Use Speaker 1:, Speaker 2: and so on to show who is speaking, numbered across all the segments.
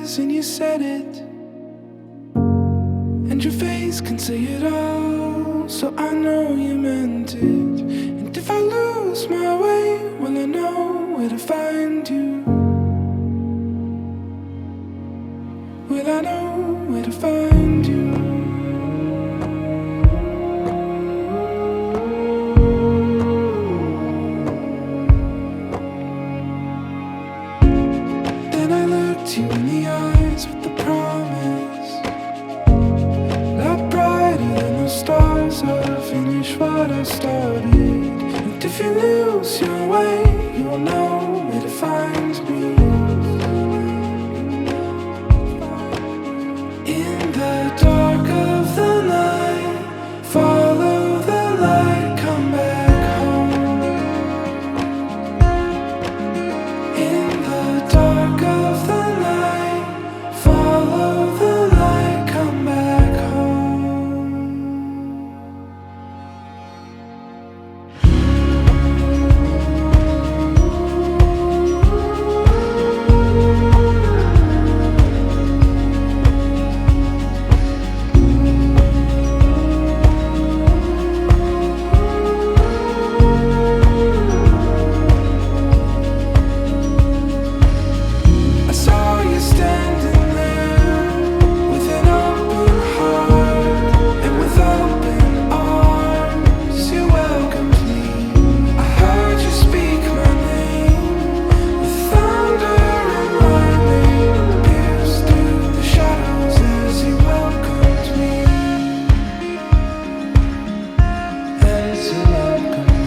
Speaker 1: is and you said it, and your face can say it all, so I know you meant it. And if I lose my way, will I know where to find you? Will I know where to find you? Then I looked you in the eyes with the promise, light brighter than the stars, I'll finish what I started. And if you lose your way, you will know where to find me. In the dark of the night, follow the light, come back home. In the dark of the night, follow the light, come back home. I saw you standing there with an open heart and with open arms. You welcomed me. I heard you speak my name with thunder and lightning pierced through the shadows as you welcomed me. As you welcomed me.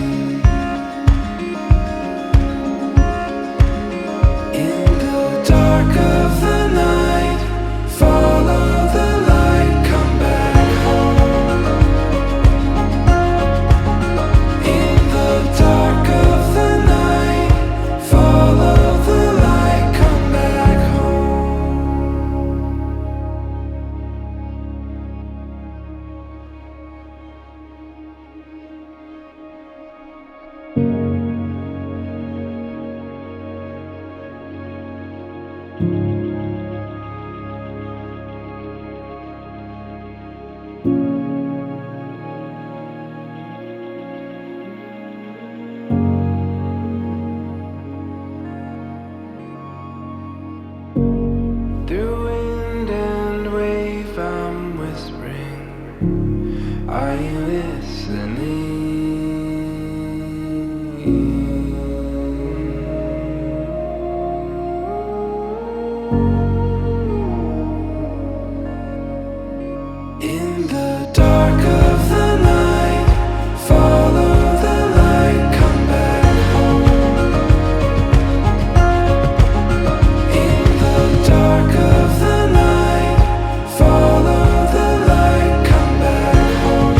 Speaker 1: In the dark of the night, follow the light, come back home. In the dark of the night, follow the light, come back home. Through wind and wave, I'm whispering. Are you listening? In the dark of the night, follow the light, come back home. In the dark of the night, follow the light, come back home.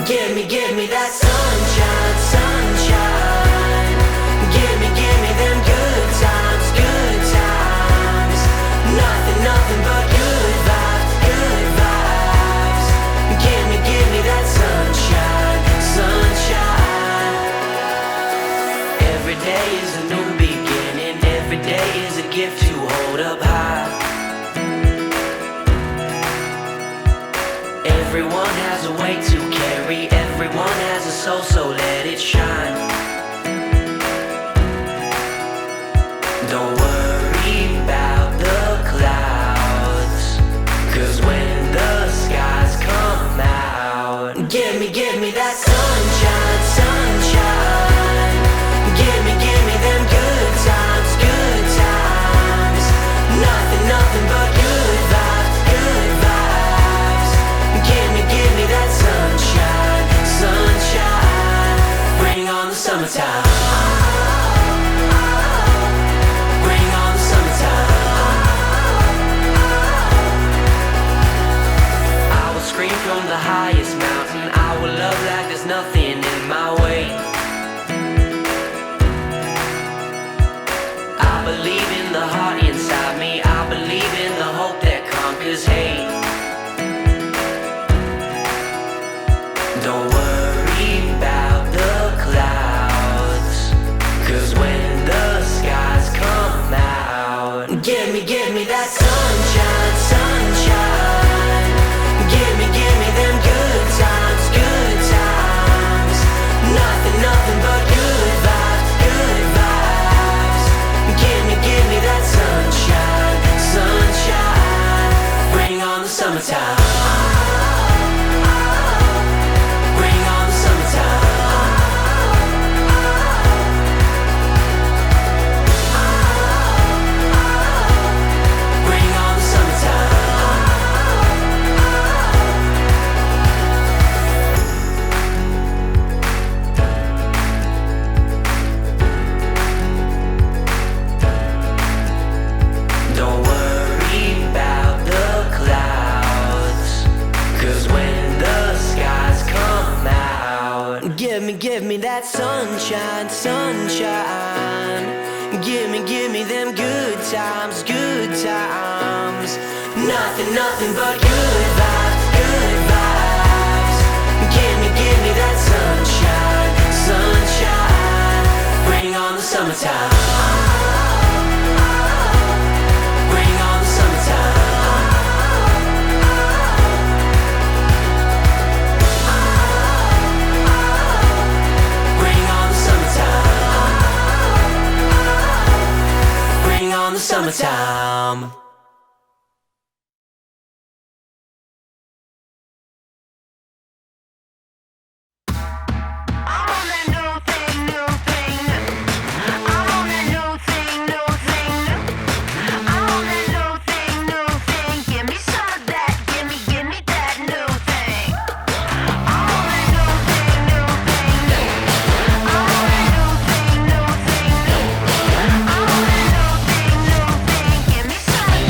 Speaker 2: Give me that sunshine, sunshine. Give me them good times, good times. Nothing but good vibes, good vibes. Give me that sunshine, sunshine. Every day is a new beginning. Every day is a gift to hold up high. Everyone has a weight to carry. Everyone has a soul, so let it shine. Don't worry about the clouds, 'cause when the skies come out, give me that sunshine, sunshine. Give me them good times, good times. Nothing but good vibes, good vibes. Give me that sunshine, sunshine. Bring on the summertime. Bring on the summertime. I will scream from the highest mountain. I will love like there's nothing in my way. I believe in the heart inside me. I believe in the hope that conquers hate. Don't worry about the clouds, 'cause when the skies come out, give me that sunshine, sunshine. Give me them good times, good times. Nothing but good vibes, good vibes. Give me that sunshine, sunshine. Bring on the summertime. Bring on the summertime. Bring on the summertime. Don't worry about the clouds, 'cause when the skies come out, give me that sunshine, sunshine. Give me them good times, good times. Nothing but good vibes, good vibes. Give me that sunshine, sunshine. Bring on the summertime. Bring on the summertime. Bring on the summertime. Bring on the summertime.
Speaker 3: Give me some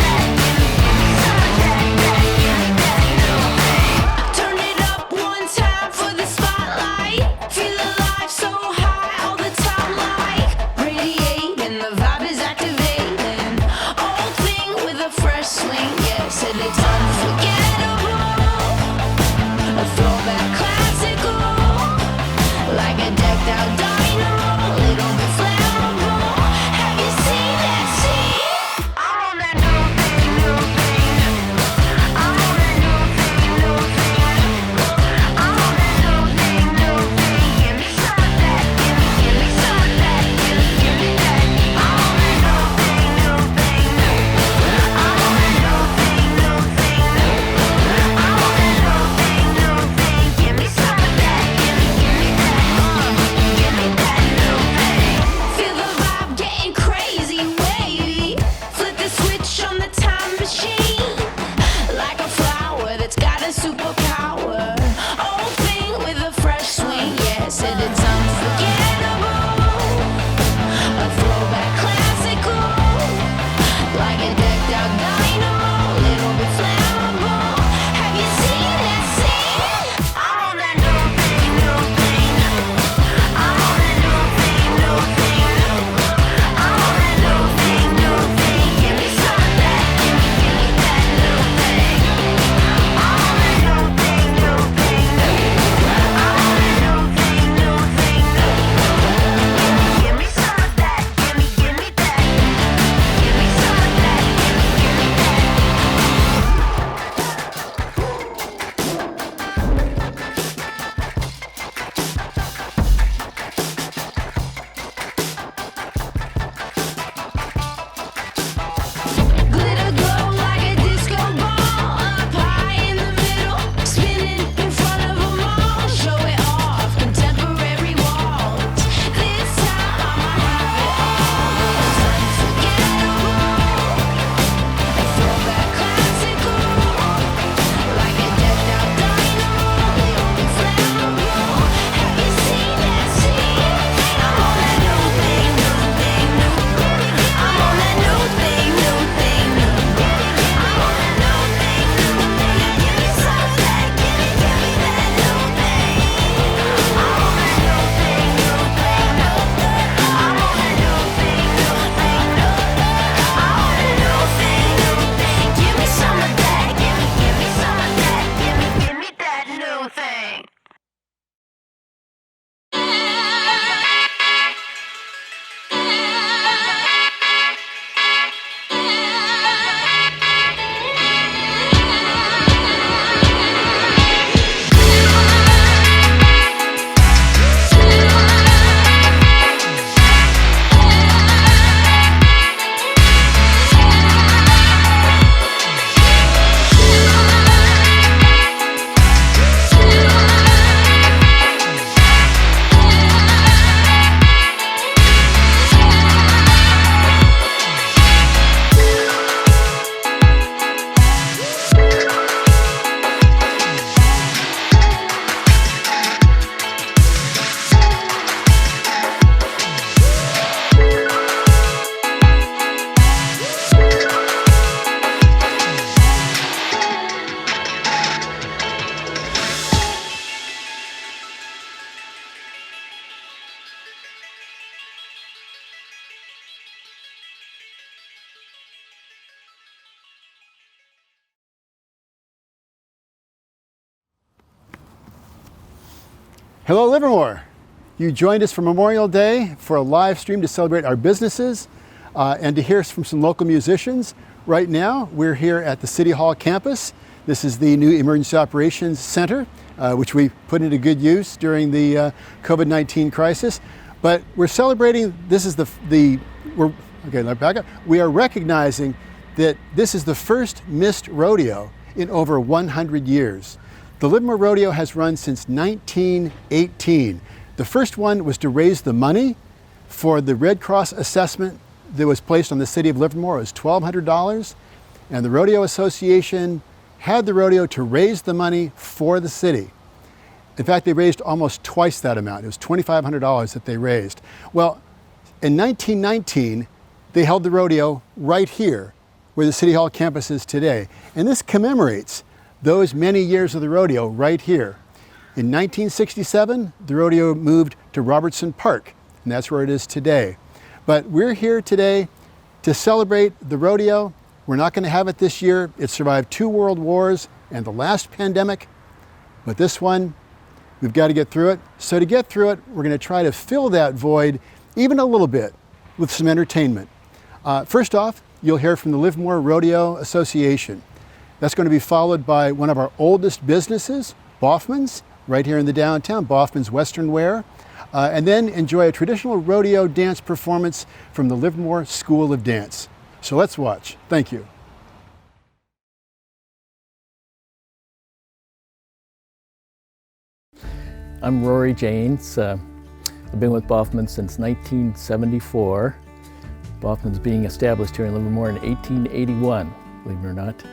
Speaker 3: Hello, Livermore. You joined us for Memorial Day for a live stream to celebrate our businesses and to hear from some local musicians. Right now, we're here at the City Hall campus. This is the new Emergency Operations Center, which we put into good use during the COVID-19 crisis. But we're celebrating, this is okay, let me back up. We are recognizing that this is the first missed rodeo in over 100 years. The Livermore Rodeo has run since 1918. The first one was to raise the money for the Red Cross assessment that was placed on the city of Livermore. It was $1,200, and the Rodeo Association had the rodeo to raise the money for the city. In fact, they raised almost twice that amount. It was $2,500 that they raised. Well, in 1919, they held the rodeo right here, where the City Hall campus is today. And this commemorates those many years of the rodeo right here. In 1967, the rodeo moved to Robertson Park, and that's where it is today. But we're here today to celebrate the rodeo. We're not going to have it this year. It survived 2 world wars and the last pandemic, but this one, we've got to get through it. So to get through it, we're going to try to fill that void even a little bit with some entertainment. First off, you'll hear from the Livermore Rodeo Association. That's going to be followed by one of our oldest businesses, Baughman's, right here in the downtown, Baughman's Western Wear. And then enjoy a traditional rodeo dance performance from the Livermore School of Dance. So let's watch. Thank you.
Speaker 4: I'm Rory Janes. I've been with Baughman since 1974. Baughman's being established here in Livermore in 1881, believe it or not.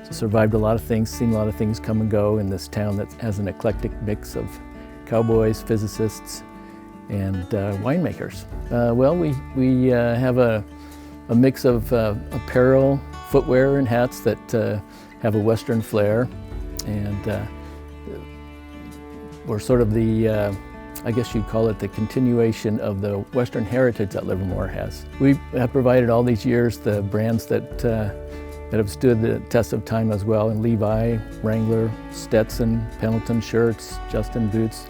Speaker 4: So survived a lot of things, seen a lot of things come and go in this town that has an eclectic mix of cowboys, physicists, and winemakers. Well, we have a mix of apparel, footwear, and hats that have a Western flair, and we're sort of the, I guess you'd call it the continuation of the Western heritage that Livermore has. We have provided all these years the brands that have stood the test of time as well, and Levi, Wrangler, Stetson, Pendleton shirts, Justin boots.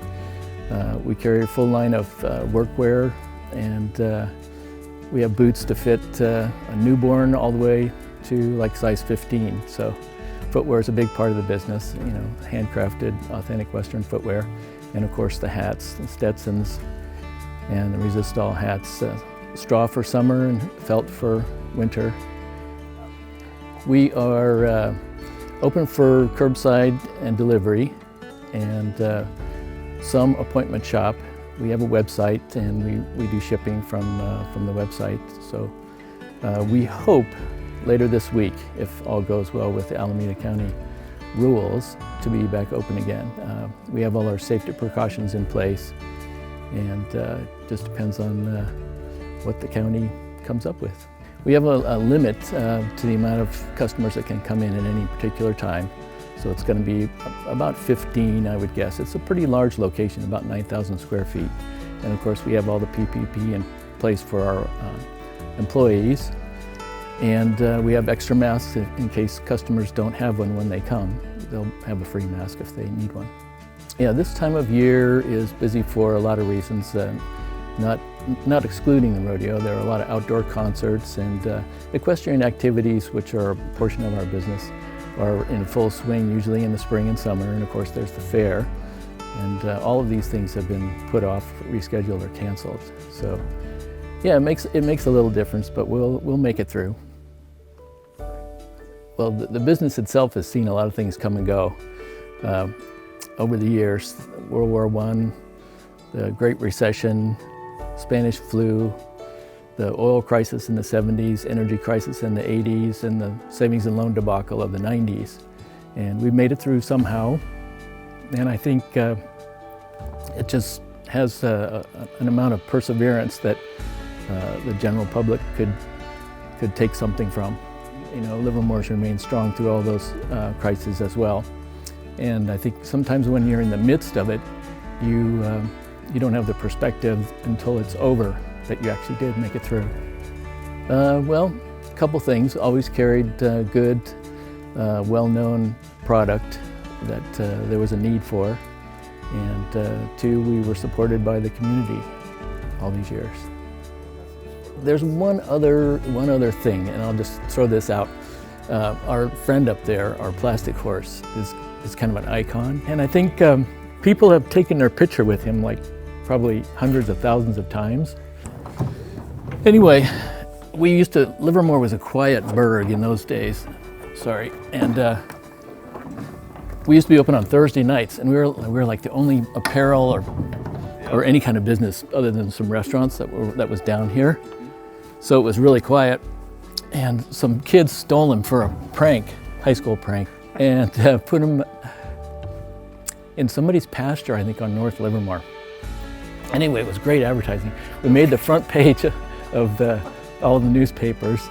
Speaker 4: We carry a full line of workwear, and we have boots to fit a newborn all the way to like size 15. So footwear is a big part of the business, you know, handcrafted, authentic Western footwear. And of course the hats, the Stetsons, and the resist-all hats, straw for summer and felt for winter. We are open for curbside and delivery, and some appointment shop. We have a website, and we do shipping from the website. So we hope later this week, if all goes well with the Alameda County rules, to be back open again. We have all our safety precautions in place, and just depends on what the county comes up with. We have a limit to the amount of customers that can come in at any particular time. So it's going to be about 15, I would guess. It's a pretty large location, about 9,000 square feet. And of course, we have all the PPP in place for our employees. And we have extra masks in case customers don't have one when they come. They'll have a free mask if they need one. Yeah, this time of year is busy for a lot of reasons, not excluding the rodeo. There are a lot of outdoor concerts and equestrian activities, which are a portion of our business, are in full swing usually in the spring and summer. And of course there's the fair. And all of these things have been put off, rescheduled, or canceled. So yeah, it makes a little difference, but we'll make it through. Well, the business itself has seen a lot of things come and go over the years. World War I, the Great Recession, Spanish flu, the oil crisis in the 70s, energy crisis in the 80s, and the savings and loan debacle of the 90s. And we've made it through somehow. And I think it just has an amount of perseverance that the general public could take something from. You know, Livermore's remained strong through all those crises as well. And I think sometimes when you're in the midst of it, you don't have the perspective until it's over that you actually did make it through. Well, a couple things. Always carried good, well-known product that there was a need for. And two, we were supported by the community all these years. There's one other thing, and I'll just throw this out. Our friend up there, our plastic horse, is kind of an icon. And I think people have taken their picture with him like probably hundreds of thousands of times. Anyway, Livermore was a quiet burg in those days, sorry. And we used to be open on Thursday nights, and we were like the only apparel or any kind of business other than some restaurants that was down here. So it was really quiet, and some kids stole him for a prank, high school prank, and put him in somebody's pasture, I think on North Livermore. Anyway, it was great advertising. We made the front page of all the newspapers,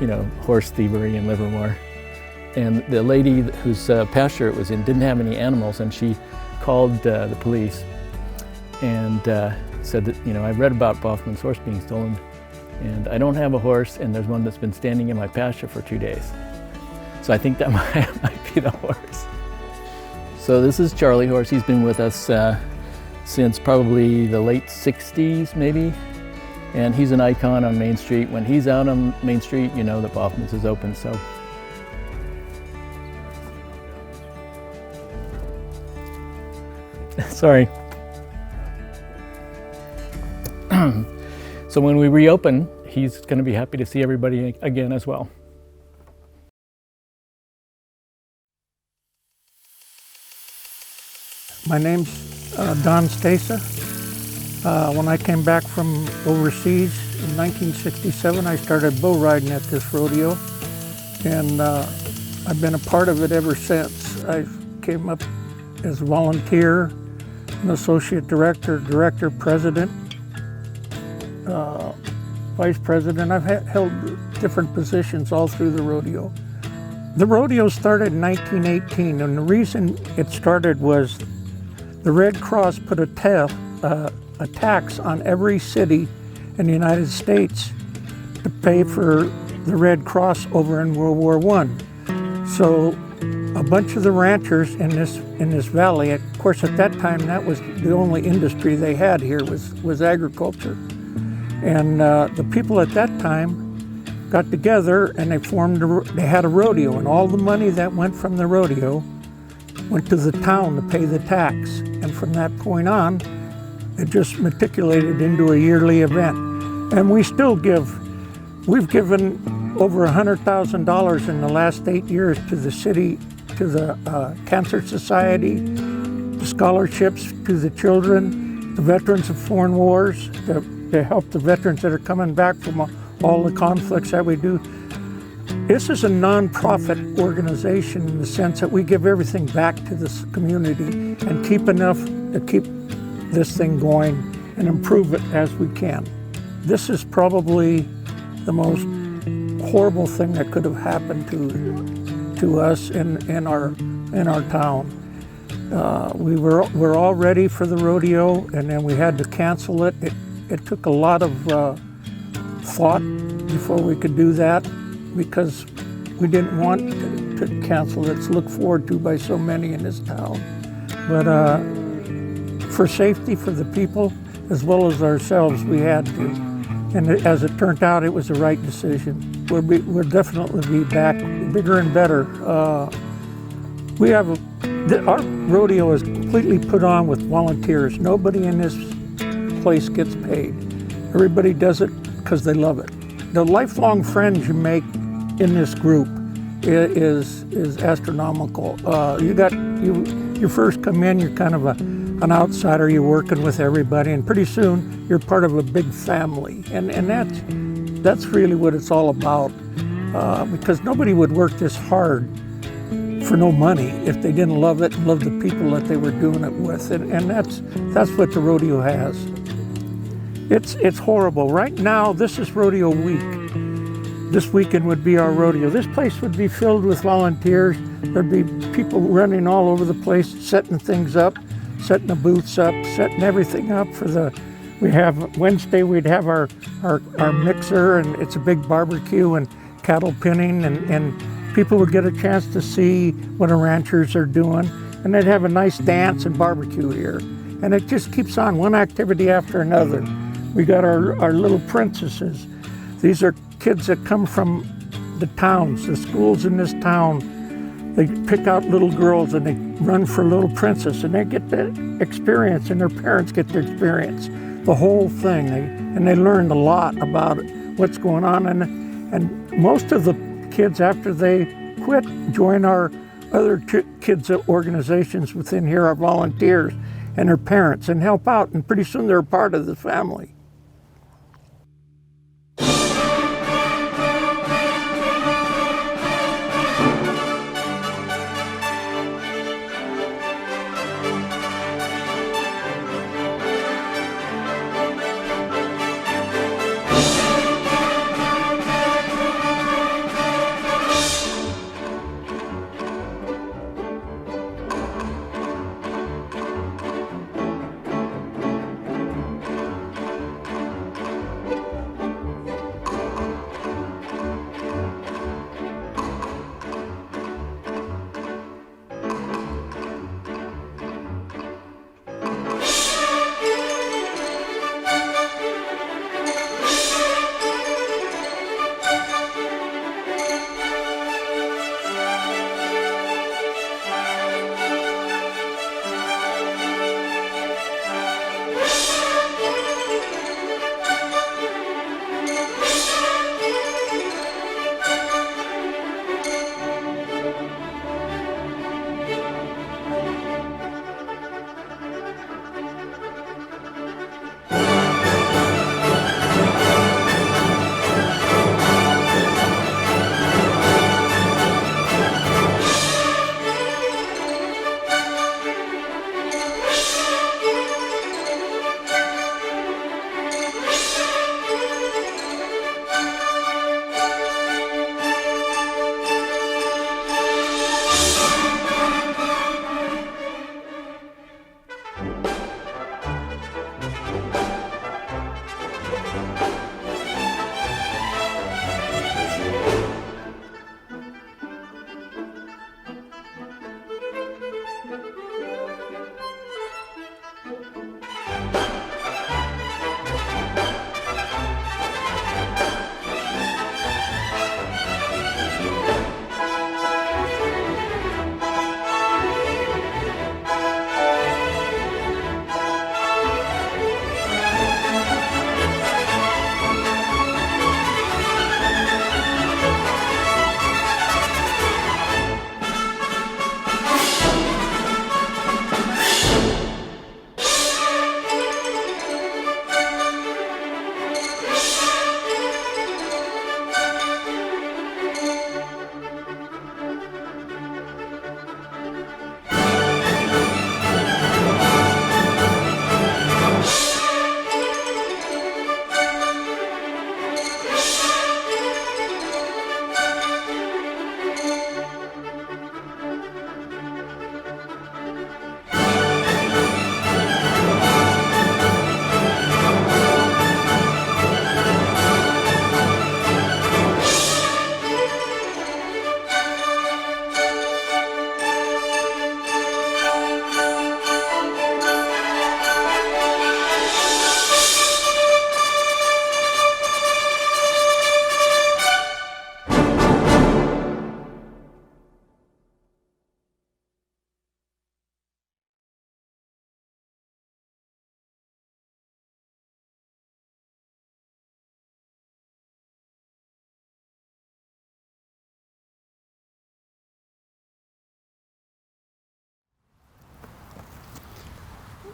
Speaker 4: you know, horse thievery in Livermore. And the lady whose pasture it was in didn't have any animals, and she called the police and said that, you know, I read about Baughman's horse being stolen, and I don't have a horse, and there's one that's been standing in my pasture for 2 days. So I think that might be the horse. So this is Charlie horse. He's been with us since probably the late 60s, maybe. And he's an icon on Main Street. When he's out on Main Street, you know that Baughman's is open, so. Sorry. So when we reopen, he's going to be happy to see everybody again as well.
Speaker 5: My name's Don Stasa. When I came back from overseas in 1967, I started bull riding at this rodeo, and I've been a part of it ever since. I came up as a volunteer, an associate director, president, vice president. I've held different positions all through the rodeo. The rodeo started in 1918, and the reason it started was the Red Cross put a tax on every city in the United States to pay for the Red Cross over in World War I. So a bunch of the ranchers in this valley, of course at that time that was the only industry they had here was agriculture. And the people at that time got together and they had a rodeo, and all the money that went from the rodeo went to the town to pay the tax. And from that point on, it just matriculated into a yearly event. And we've given over $100,000 in the last 8 years to the city, to the Cancer Society, the scholarships to the children, the veterans of foreign wars, to help the veterans that are coming back from all the conflicts that we do. This is a non-profit organization in the sense that we give everything back to this community and keep enough to keep this thing going and improve it as we can. This is probably the most horrible thing that could have happened to us in our town. We're all ready for the rodeo, and then we had to cancel it. It took a lot of thought before we could do that, because we didn't want to cancel it. It's looked forward to by so many in this town. But for safety for the people as well as ourselves, we had to. And as it turned out, it was the right decision. We'll definitely be back bigger and better. Our rodeo is completely put on with volunteers. Nobody in this place gets paid. Everybody does it because they love it. The lifelong friends you make in this group is astronomical. You first come in, you're kind of an outsider, you're working with everybody, and pretty soon you're part of a big family. And that's really what it's all about, because nobody would work this hard for no money if they didn't love it and love the people that they were doing it with. And that's what the rodeo has. It's horrible. Right now, this is rodeo week. This weekend would be our rodeo. This place would be filled with volunteers. There'd be people running all over the place, setting things up, setting the booths up, setting everything up for Wednesday we'd have our mixer, and it's a big barbecue and cattle pinning, and people would get a chance to see what our ranchers are doing, and they'd have a nice dance and barbecue here. And it just keeps on, one activity after another. We got our little princesses. These are kids that come from the towns, the schools in this town. They pick out little girls and they run for little princess, and they get the experience, and their parents get the experience, the whole thing. And they learned a lot about what's going on. And most of the kids, after they quit, join our other kids organizations within here, our volunteers and their parents, and help out. And pretty soon they're a part of the family.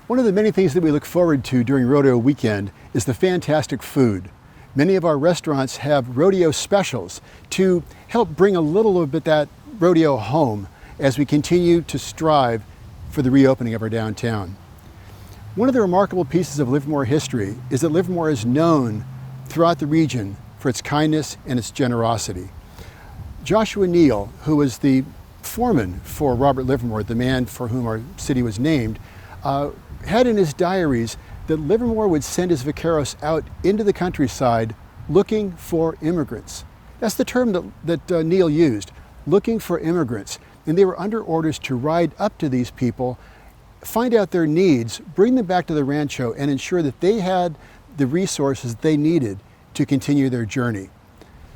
Speaker 3: One of the many things that we look forward to during rodeo weekend is the fantastic food. Many of our restaurants have rodeo specials to help bring a little bit that rodeo home as we continue to strive for the reopening of our downtown. One of the remarkable pieces of Livermore history is that Livermore is known throughout the region for its kindness and its generosity. Joshua Neal, who was the foreman for Robert Livermore, the man for whom our city was named, had in his diaries that Livermore would send his vaqueros out into the countryside looking for immigrants. That's the term that Neal used, looking for immigrants. And they were under orders to ride up to these people find out their needs, bring them back to the rancho, and ensure that they had the resources they needed to continue their journey.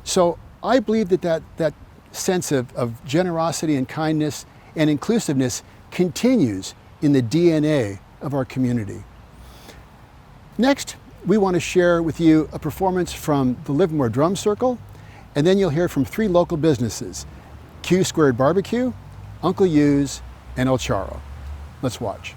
Speaker 3: So I believe that sense of generosity and kindness and inclusiveness continues in the DNA of our community. Next, we want to share with you a performance from the Livermore Drum Circle, and then you'll hear from 3 local businesses, Squared BBQ, Uncle Yu's, and El Charro. Let's watch.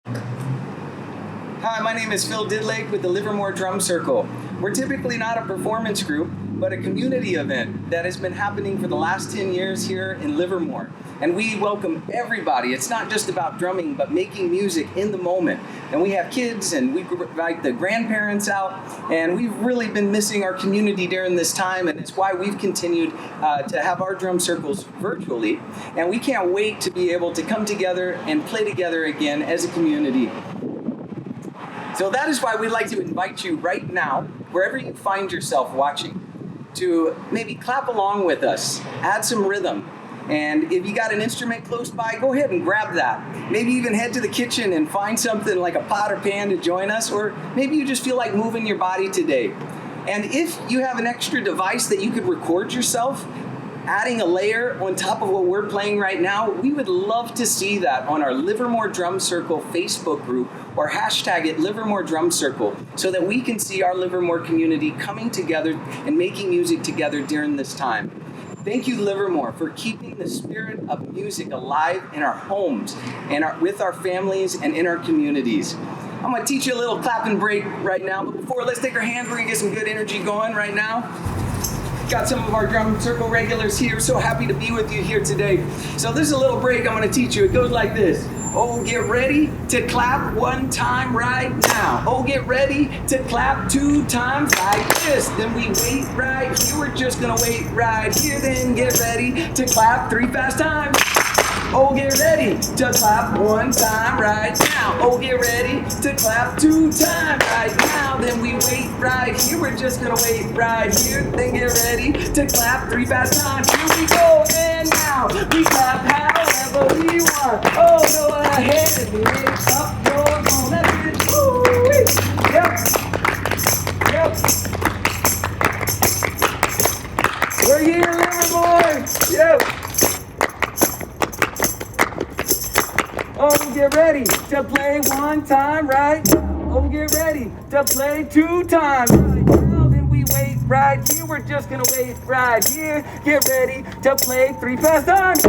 Speaker 6: Hi, my name is Phil Didlake with the Livermore Drum Circle. We're typically not a performance group, but a community event that has been happening for the last 10 years here in Livermore. And we welcome everybody. It's not just about drumming, but making music in the moment. And we have kids and we invite the grandparents out. And we've really been missing our community during this time. And it's why we've continued to have our drum circles virtually. And we can't wait to be able to come together and play together again as a community. So that is why we'd like to invite you right now, wherever you find yourself watching, to maybe clap along with us, add some rhythm. And if you got an instrument close by, go ahead and grab that. Maybe even head to the kitchen and find something like a pot or pan to join us, or maybe you just feel like moving your body today. And if you have an extra device that you could record yourself, adding a layer on top of what we're playing right now, we would love to see that on our Livermore Drum Circle Facebook group, or hashtag it Livermore Drum Circle, so that we can see our Livermore community coming together and making music together during this time. Thank you, Livermore, for keeping the spirit of music alive in our homes and with our families and in our communities. I'm going to teach you a little clap and break right now, but before, let's take our hands. We're going to get some good energy going right now. Got some of our drum circle regulars here. So happy to be with you here today. So this is a little break I'm going to teach you. It goes like this. Oh, get ready to clap 1 time right now. Oh, get ready to clap 2 times like this. Then we wait right here. We're just going to wait right here. Then get ready to clap 3 fast times. Oh, get ready to clap 1 time right now. Oh, get ready to clap 2 times right now. Then we wait right here. We're just gonna wait right here. Then get ready to clap 3 fast times. Here we go. And now we clap however we want. Oh, go ahead and lift up your own. That's it. Woo-wee. Yep. We're here, Livermore. Yep. Oh, get ready to play 1 time right now. Oh, get ready to play 2 times right now. Then we wait right here. We're just gonna wait right here. Get ready to play 3 fast times.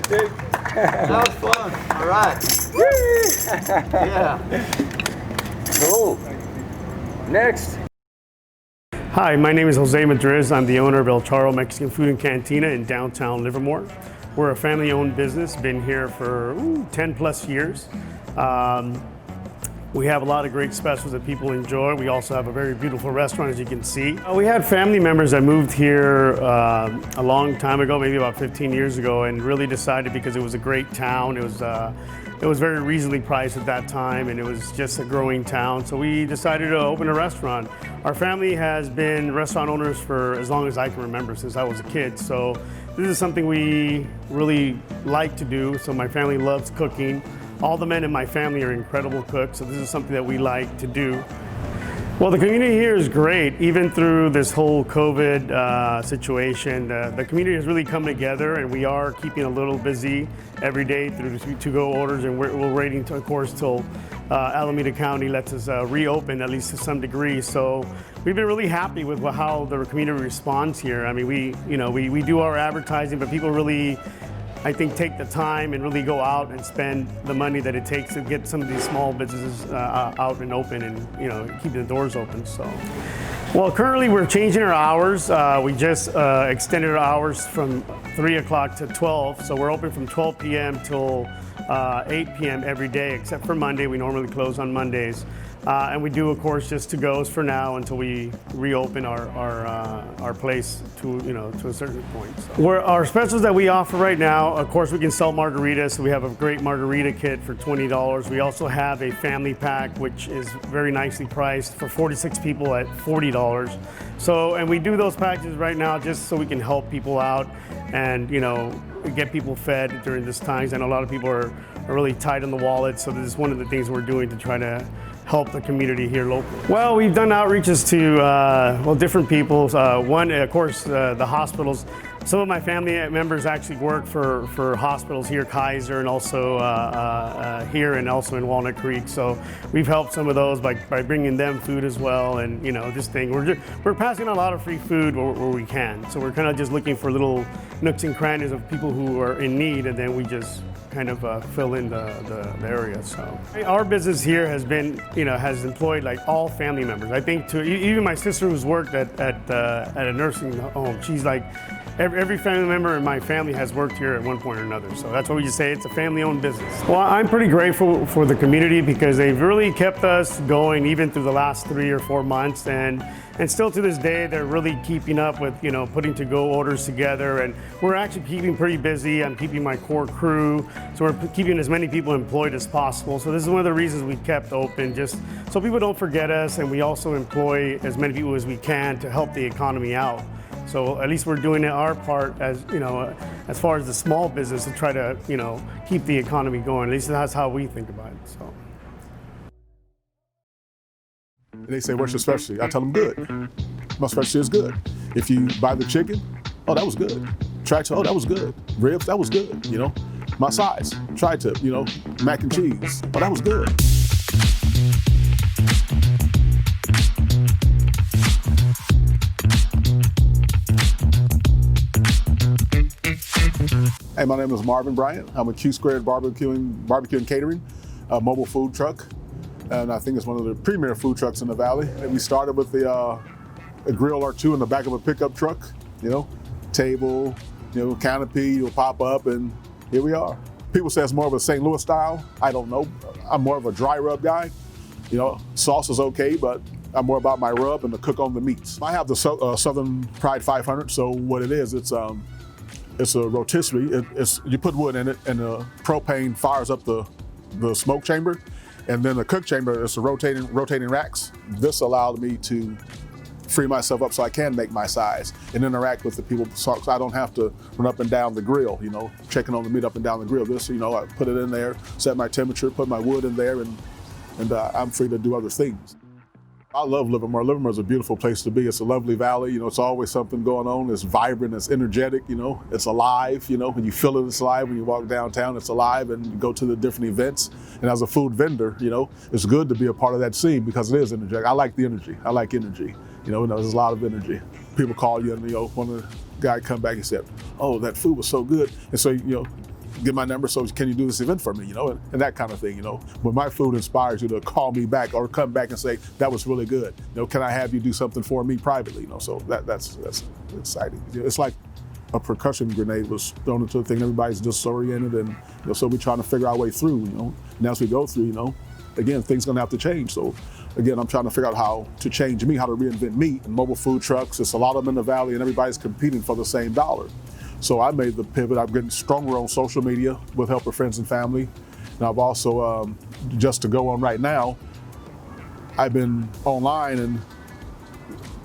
Speaker 7: That was fun. All right. Yeah.
Speaker 8: Cool. Next.
Speaker 9: Hi, my name is Jose Madriz. I'm the owner of El Toro Mexican Food and Cantina in downtown Livermore. We're a family-owned business, been here for 10 plus years. We have a lot of great specials that people enjoy. We also have a very beautiful restaurant, as you can see. We had family members that moved here a long time ago, maybe about 15 years ago, and really decided because it was a great town. It was very reasonably priced at that time, and it was just a growing town. So we decided to open a restaurant. Our family has been restaurant owners for as long as I can remember, since I was a kid. So this is something we really like to do. So my family loves cooking. All the men in my family are incredible cooks, so this is something that we like to do. Well, the community here is great. Even through this whole COVID situation, the community has really come together, and we are keeping a little busy every day through to-go orders, and we're waiting, of course, till Alameda County lets us reopen, at least to some degree. So we've been really happy with how the community responds here. I mean, we do our advertising, but people really, I think, take the time and really go out and spend the money that it takes to get some of these small businesses out and open, and keeping the doors open. So, well, currently we're changing our hours. We just extended our hours from 3 o'clock to 12. So we're open from 12 p.m. till 8 p.m. every day, except for Monday. We normally close on Mondays. And we do, of course, just to-goes for now until we reopen our place to a certain point. So. Our specials that we offer right now, of course, we can sell margaritas. So we have a great margarita kit for $20. We also have a family pack, which is very nicely priced for 46 people at $40. So, and we do those packages right now just so we can help people out and get people fed during this times. And a lot of people are really tight on the wallet. So this is one of the things we're doing to try to help the community here locally. Well, we've done outreaches to different people. One, of course, the hospitals. Some of my family members actually work for hospitals here, Kaiser, and also here, and also in Walnut Creek. So we've helped some of those by bringing them food as well, and this thing. We're passing on a lot of free food where we can. So we're kind of just looking for little nooks and crannies of people who are in need, and then we just kind of fill in the area. So our business here has been, has employed like all family members. I think even my sister who's worked at a nursing home, she's like, every family member in my family has worked here at one point or another. So that's why we just say it's a family-owned business. Well, I'm pretty grateful for the community because they've really kept us going even through the last 3 or 4 months, and still to this day, they're really keeping up with, putting to-go orders together, and we're actually keeping pretty busy. I'm keeping my core crew, so we're keeping as many people employed as possible. So this is one of the reasons we kept open, just so people don't forget us, and we also employ as many people as we can to help the economy out. So at least we're doing our part as far as the small business to try to, keep the economy going. At least that's how we think about it. So.
Speaker 10: They say, what's your specialty? I tell them good. My specialty is good. If you buy the chicken, oh, that was good. Tri-tip, oh, that was good. Ribs, that was good. My size, tri-tip, mac and cheese, oh, that was good. Hey, my name is Marvin Bryant. I'm with Squared BBQ and Catering, a mobile food truck. And I think it's one of the premier food trucks in the valley. And we started with a grill or two in the back of a pickup truck, table, canopy, you'll pop up, and here we are. People say it's more of a St. Louis style. I don't know. I'm more of a dry rub guy. Sauce is okay, but I'm more about my rub and the cook on the meats. I have the Southern Pride 500, so what it is, it's a rotisserie. You put wood in it, and the propane fires up the smoke chamber, and then the cook chamber is the rotating racks. This allowed me to free myself up so I can make my size and interact with the people, so I don't have to run up and down the grill, checking on the meat up and down the grill. This, I put it in there, set my temperature, put my wood in there, and I'm free to do other things. I love Livermore. Livermore is a beautiful place to be. It's a lovely valley. It's always something going on. It's vibrant, it's energetic, it's alive, when you feel it, it's alive. When you walk downtown, it's alive, and you go to the different events. And as a food vendor, it's good to be a part of that scene because it is energetic. I like the energy. I like energy. There's a lot of energy. People call you, and one of the guys come back and said, oh, that food was so good. And so, get my number, so can you do this event for me, and that kind of thing, When my food inspires you to call me back or come back and say, that was really good, can I have you do something for me privately, so that's exciting. It's like a percussion grenade was thrown into the thing, everybody's disoriented, and so we're trying to figure our way through, and as we go through, again, things gonna have to change. So again, I'm trying to figure out how to change me, how to reinvent me. And mobile food trucks, it's a lot of them in the valley, and everybody's competing for the same dollar. So I made the pivot. I'm getting stronger on social media with help of friends and family. And I've also, just to go on right now, I've been online and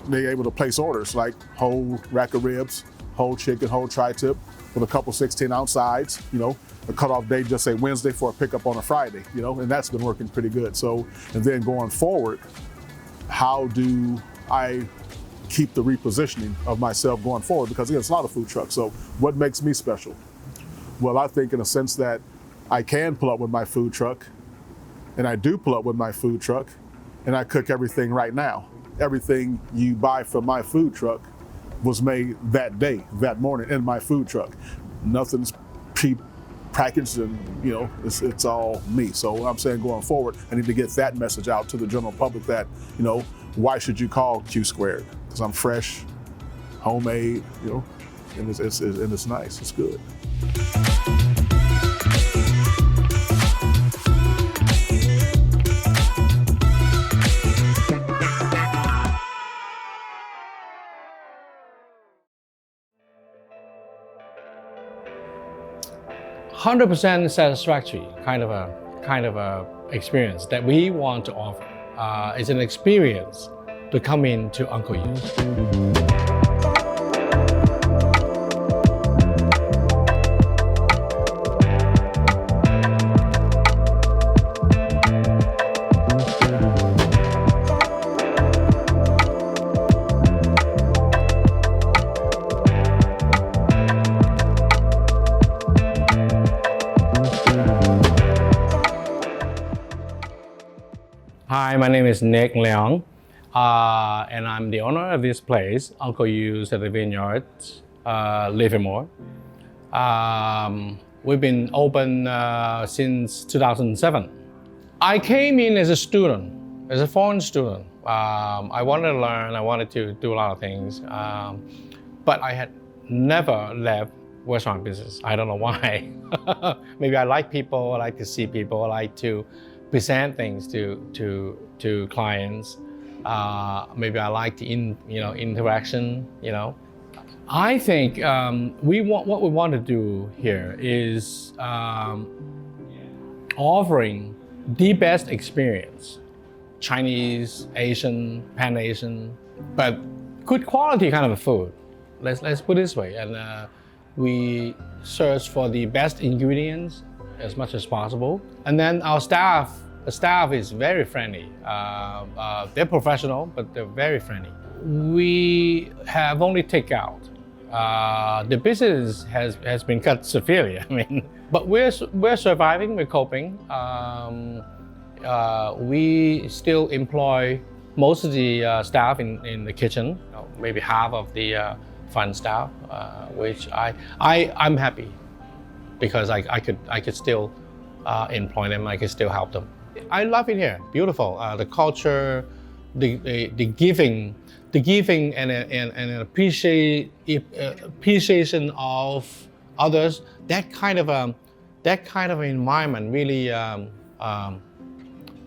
Speaker 10: they're able to place orders like whole rack of ribs, whole chicken, whole tri-tip with a couple 16-ounce sides, a cutoff date, just say Wednesday for a pickup on a Friday, and that's been working pretty good. So, and then going forward, how do I keep the repositioning of myself going forward? Because again, it's a lot of food trucks. So what makes me special? Well, I think in a sense that I can pull up with my food truck, and I do pull up with my food truck, and I cook everything right now. Everything you buy from my food truck was made that day, that morning in my food truck. Nothing's pre-packaged, and it's all me. So I'm saying going forward, I need to get that message out to the general public that, why should you call Q Squared? Because I'm fresh, homemade, and it's nice, it's good.
Speaker 11: 100% satisfactory kind of a experience that we want to offer. It's an experience to come into Uncle Yu's. Hi, my name is Nick Leong, and I'm the owner of this place, Uncle Yu's at the Vineyard, Livermore. We've been open since 2007. I came in as a student, as a foreign student. I wanted to learn, I wanted to do a lot of things, but I had never left restaurant business. I don't know why. Maybe I like people, I like to see people, I like to present things to clients. Maybe I like the interaction. I think what we want to do here is offering the best experience, Chinese, Asian, Pan-Asian, but good quality kind of food. Let's put it this way, and we search for the best ingredients as much as possible. And then the staff is very friendly. They're professional, but they're very friendly. We have only takeout. The business has been cut severely, but we're surviving, we're coping. We still employ most of the staff in the kitchen, maybe half of the front staff, which I'm happy, because I could still employ them, I could still help them. I love it here, beautiful. The culture, the giving and an appreciation of others. That kind of environment really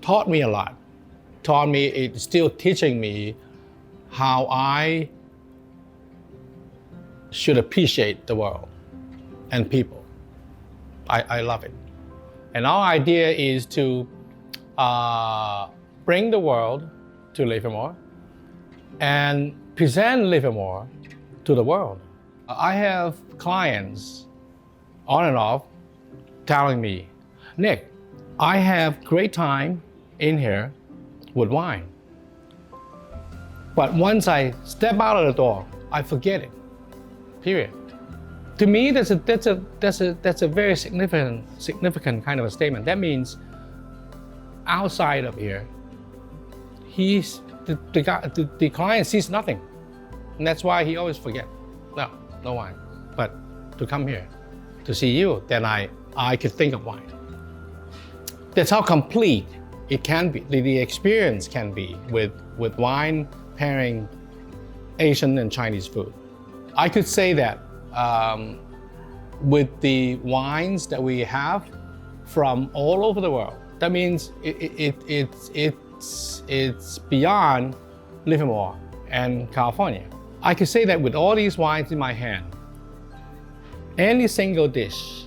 Speaker 11: taught me a lot. It's still teaching me how I should appreciate the world and people. I love it. And our idea is to bring the world to Livermore and present Livermore to the world. I have clients on and off telling me, Nick, I have great time in here with wine, but once I step out of the door, I forget it, period. To me, that's a very significant kind of a statement. That means outside of here, the client sees nothing, and that's why he always forget. No wine, but to come here, to see you, then I could think of wine. That's how complete it can be, the experience can be with wine pairing Asian and Chinese food. I could say that with the wines that we have from all over the world, that means it's beyond Livermore and California. I could say that with all these wines in my hand, any single dish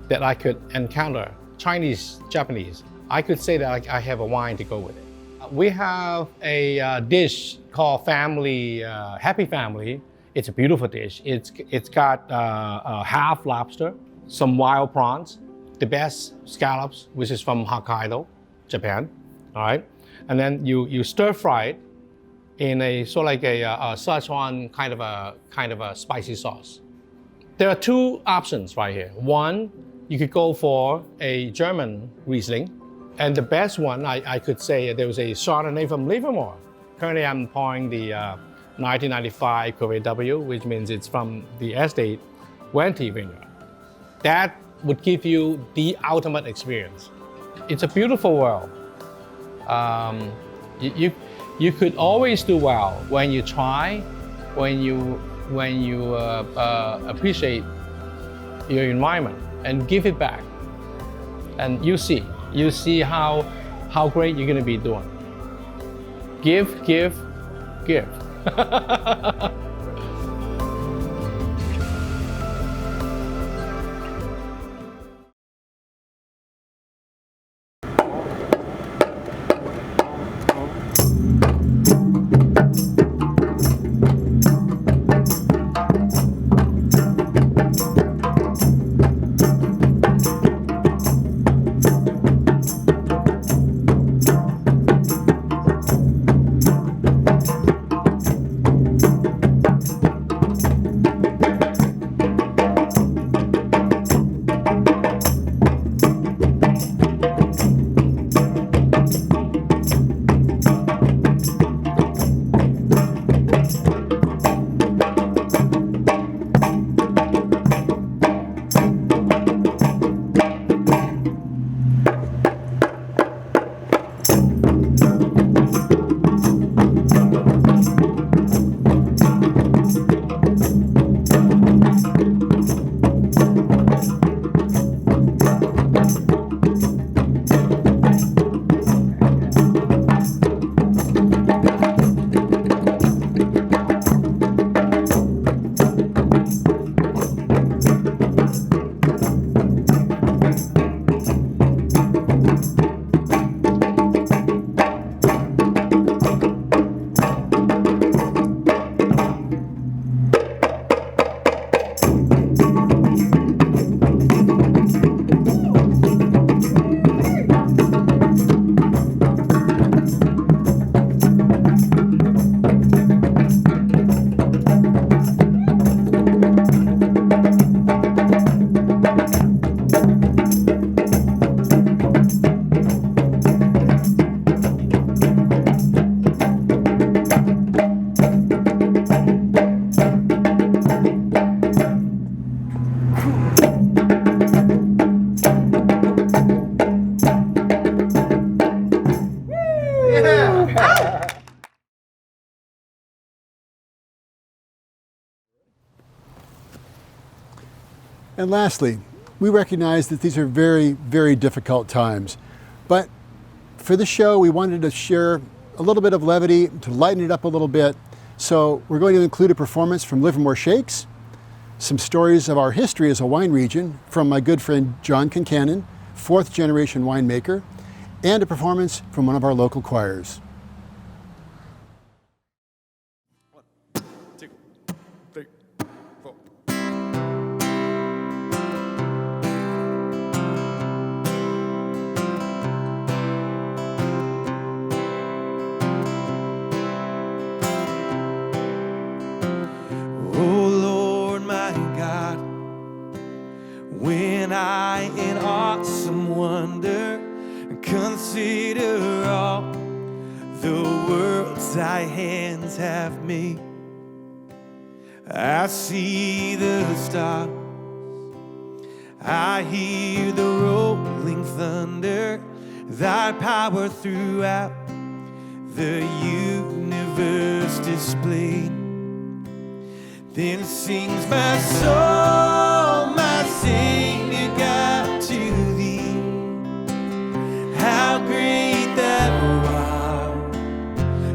Speaker 11: that I could encounter, Chinese, Japanese, I could say that I have a wine to go with it. We have a dish called Happy Family. It's a beautiful dish. It's got half lobster, some wild prawns, the best scallops, which is from Hokkaido, Japan. All right, and then you stir fry it in a sort of like a Szechuan kind of a spicy sauce. There are two options right here. One, you could go for a German Riesling, and the best one I could say there was a Chardonnay from Livermore. Currently, I'm pouring the 1995 Cuvée W, which means it's from the estate Wente vineyard. That would give you the ultimate experience. It's a beautiful world. You could always do well when you try, when you appreciate your environment and give it back. And you see how great you're going to be doing. Give, give, give.
Speaker 3: And lastly, we recognize that these are very, very difficult times. But for the show, we wanted to share a little bit of levity to lighten it up a little bit. So we're going to include a performance from Livermore Shakes, some stories of our history as a wine region from my good friend John Concannon, fourth generation winemaker, and a performance from one of our local choirs.
Speaker 1: When I in awesome wonder consider all the worlds thy hands have made, I see the stars I hear the rolling thunder, thy power throughout the universe displayed. Then sings my soul, my Savior God, to thee. How great thou art,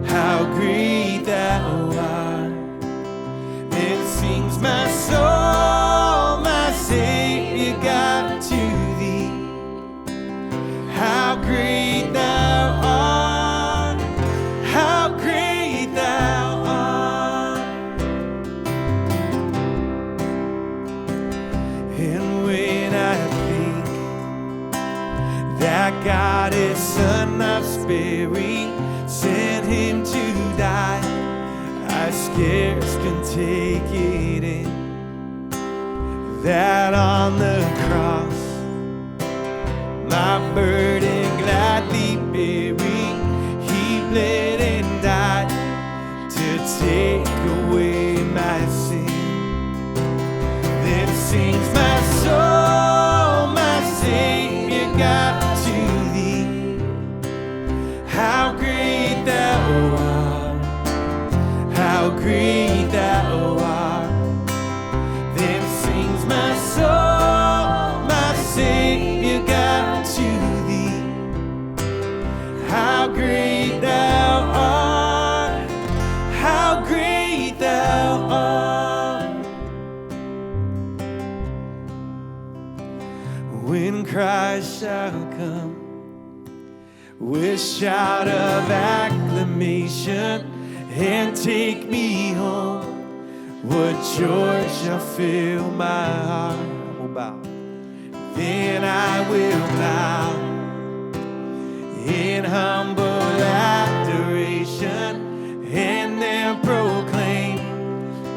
Speaker 1: how great thou art. Then sings my soul, my Savior God, to thee. How great thou art, how great thou art. And when I think that God His Son not sparing sent Him to die, I scarce can take it in, that on the cross my burden gladly bearing, He bled and died to take away my sin. Then sings my soul, my Savior God, to thee. How great thou art, how great thou art. Then sings my soul, my Savior God, to thee. How great thou art, how great thou art. When Christ shall come with shout of acclamation and take me home, what joy shall fill my heart. I will bow. Then I will bow in humble adoration and then proclaim,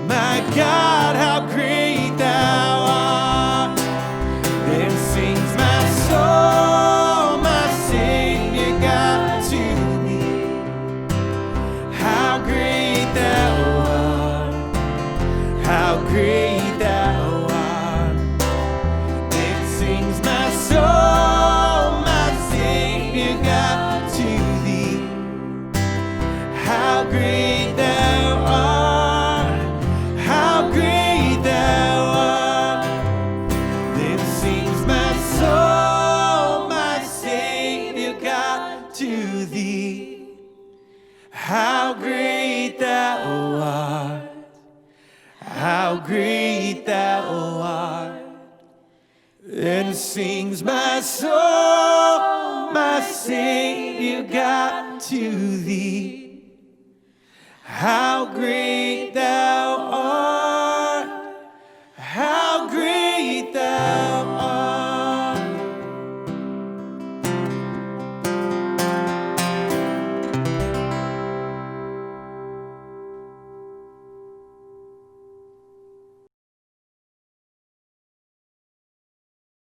Speaker 1: my God, how great thou art. Then sings my soul, my Savior God, to me. How great thou art, how great thou art. Then sings my soul, my Savior God, to thee. How great thou art, how great thou art. Then sings my soul, my Savior God, to thee. How great thou art, how great thou art. Then sings my soul, my Savior God, to thee. How great thou art, how great thou art.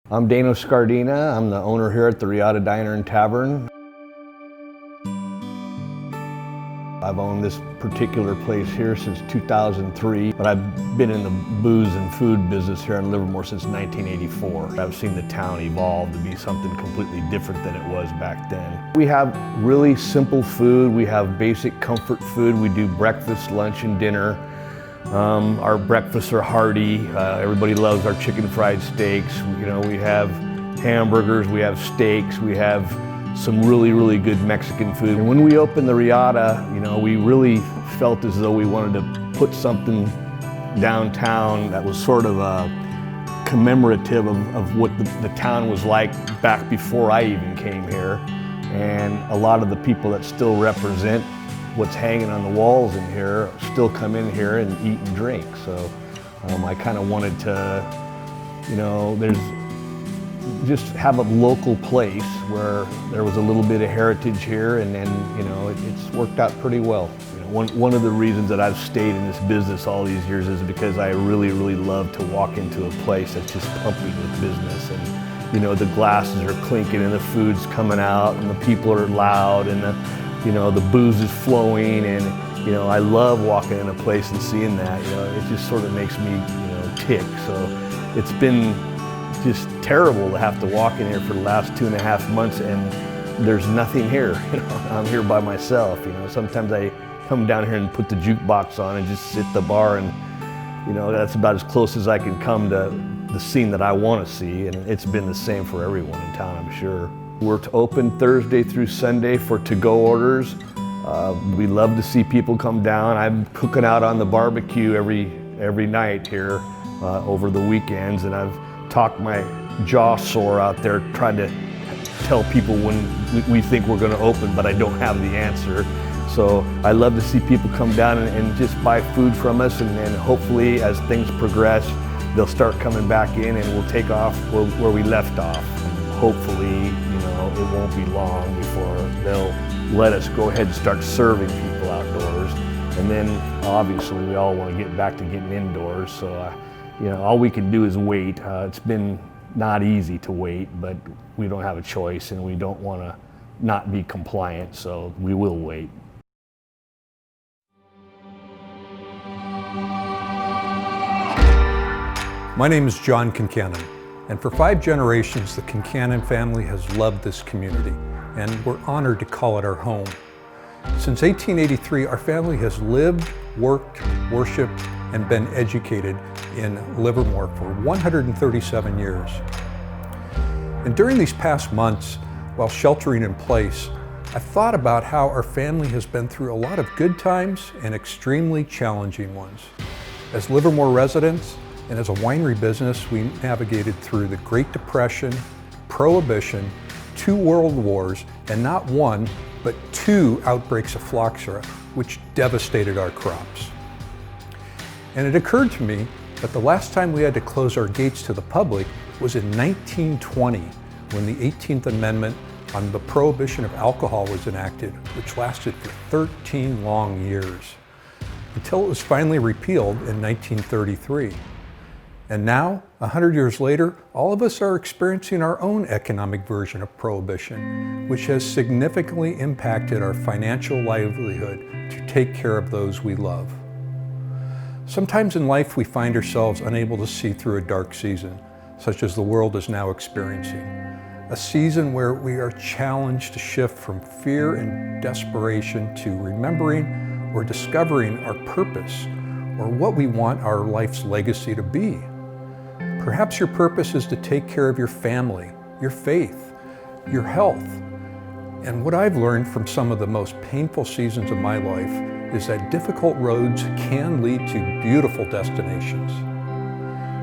Speaker 12: I'm Dano Scardina. I'm the owner here at the Reata Diner and Tavern. I've owned this particular place here since 2003, but I've been in the booze and food business here in Livermore since 1984. I've seen the town evolve to be something completely different than it was back then. We have really simple food. We have basic comfort food. We do breakfast, lunch, and dinner. Our breakfasts are hearty. Everybody loves our chicken fried steaks. You know, we have hamburgers, we have steaks, we have some really, really good Mexican food. And when we opened the Reata, you know, we really felt as though we wanted to put something downtown that was sort of commemorative of what the town was like back before I even came here. And a lot of the people that still represent what's hanging on the walls in here still come in here and eat and drink. So I kind of wanted to, you know, just have a local place where there was a little bit of heritage here, and then, you know, it's worked out pretty well. You know, one of the reasons that I've stayed in this business all these years is because I really, really love to walk into a place that's just pumping with business, and, you know, the glasses are clinking and the food's coming out and the people are loud and the booze is flowing, and, you know, I love walking in a place and seeing that. You know, it just sort of makes me, you know, tick. So it's been just terrible to have to walk in here for the last 2.5 months and there's nothing here. I'm here by myself. Sometimes I come down here and put the jukebox on and just sit at the bar, and that's about as close as I can come to the scene that I want to see, and it's been the same for everyone in town, I'm sure. We're open Thursday through Sunday for to-go orders. We love to see people come down. I'm cooking out on the barbecue every night here over the weekends, and I've talked my jaw sore out there trying to tell people when we think we're going to open, but I don't have the answer. So I love to see people come down and just buy food from us, and then hopefully as things progress, they'll start coming back in and we'll take off where we left off. Hopefully, it won't be long before they'll let us go ahead and start serving people outdoors. And then obviously we all want to get back to getting indoors. So, all we can do is wait. It's been not easy to wait, but we don't have a choice and we don't want to not be compliant, so we will wait.
Speaker 13: My name is John Concannon, and for 5 generations, the Concannon family has loved this community, and we're honored to call it our home. Since 1883, our family has lived, worked, worshiped, and been educated in Livermore for 137 years. And during these past months, while sheltering in place, I've thought about how our family has been through a lot of good times and extremely challenging ones. As Livermore residents, and as a winery business, we navigated through the Great Depression, Prohibition, 2 world wars, and not 1, but 2 outbreaks of phylloxera, which devastated our crops. And it occurred to me that the last time we had to close our gates to the public was in 1920, when the 18th Amendment on the prohibition of alcohol was enacted, which lasted for 13 long years, until it was finally repealed in 1933. And now, 100 years later, all of us are experiencing our own economic version of prohibition, which has significantly impacted our financial livelihood to take care of those we love. Sometimes in life we find ourselves unable to see through a dark season, such as the world is now experiencing. A season where we are challenged to shift from fear and desperation to remembering or discovering our purpose, or what we want our life's legacy to be. Perhaps your purpose is to take care of your family, your faith, your health. And what I've learned from some of the most painful seasons of my life is that difficult roads can lead to beautiful destinations.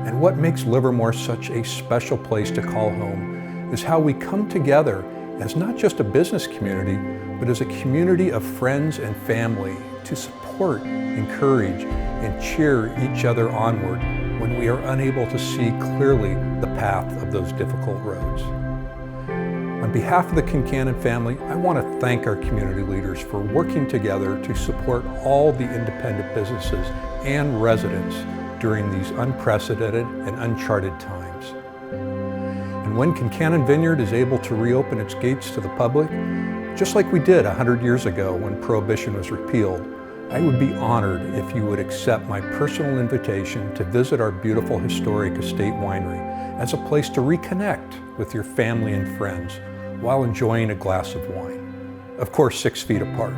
Speaker 13: And what makes Livermore such a special place to call home is how we come together as not just a business community, but as a community of friends and family to support, encourage, and cheer each other onward when we are unable to see clearly the path of those difficult roads. On behalf of the Concannon family, I want to thank our community leaders for working together to support all the independent businesses and residents during these unprecedented and uncharted times. And when Concannon Vineyard is able to reopen its gates to the public, just like we did 100 years ago when Prohibition was repealed, I would be honored if you would accept my personal invitation to visit our beautiful historic estate winery as a place to reconnect with your family and friends while enjoying a glass of wine. Of course, 6 feet apart.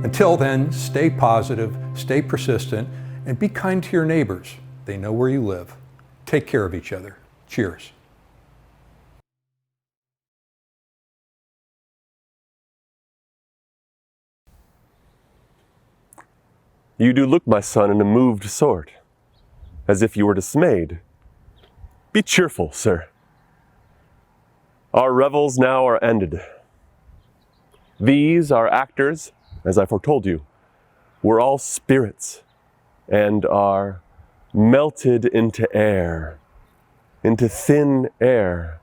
Speaker 13: Until then, stay positive, stay persistent, and be kind to your neighbors. They know where you live. Take care of each other. Cheers.
Speaker 14: You do look, my son, in a moved sort, as if you were dismayed. Be cheerful, sir. Our revels now are ended. These, our actors, as I foretold you, were all spirits and are melted into air, into thin air.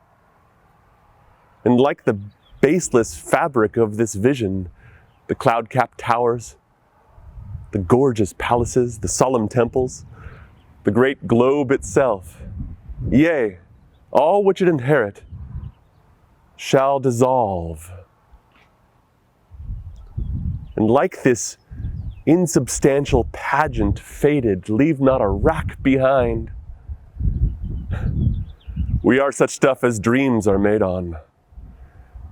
Speaker 14: And like the baseless fabric of this vision, the cloud-capped towers, the gorgeous palaces, the solemn temples, the great globe itself, yea, all which it inherit, shall dissolve. And like this insubstantial pageant faded, leave not a rack behind. We are such stuff as dreams are made on,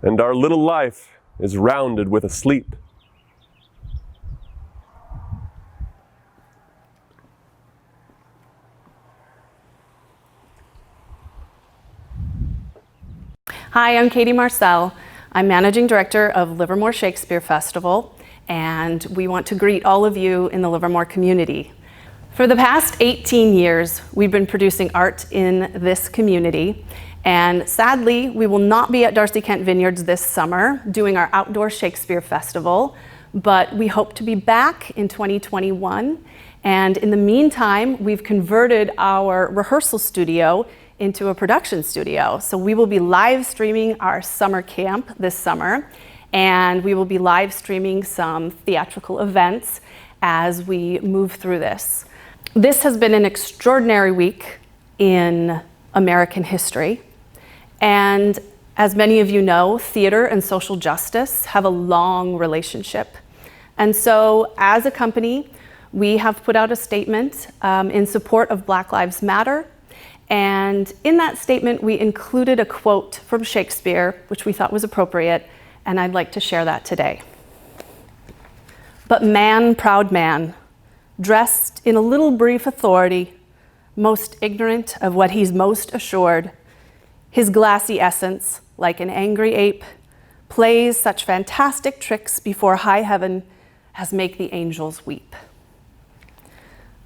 Speaker 14: and our little life is rounded with a sleep.
Speaker 15: Hi, I'm Katie Marcel. I'm Managing Director of Livermore Shakespeare Festival, and we want to greet all of you in the Livermore community. For the past 18 years, we've been producing art in this community, and sadly, we will not be at Darcy Kent Vineyards this summer doing our outdoor Shakespeare Festival, but we hope to be back in 2021. And in the meantime, we've converted our rehearsal studio into a production studio. So we will be live streaming our summer camp this summer, and we will be live streaming some theatrical events as we move through this. This has been an extraordinary week in American history, and as many of you know, theater and social justice have a long relationship. And so as a company, we have put out a statement in support of Black Lives Matter. And in that statement, we included a quote from Shakespeare, which we thought was appropriate, and I'd like to share that today. But man, proud man, dressed in a little brief authority, most ignorant of what he's most assured, his glassy essence, like an angry ape, plays such fantastic tricks before high heaven as make the angels weep.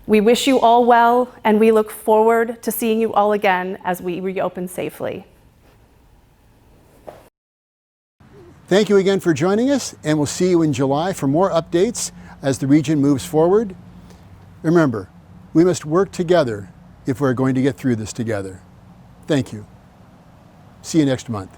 Speaker 15: We wish you all well, and we look forward to seeing you all again as we reopen safely.
Speaker 3: Thank you again for joining us, and we'll see you in July for more updates as the region moves forward. Remember, we must work together if we're going to get through this together. Thank you. See you next month.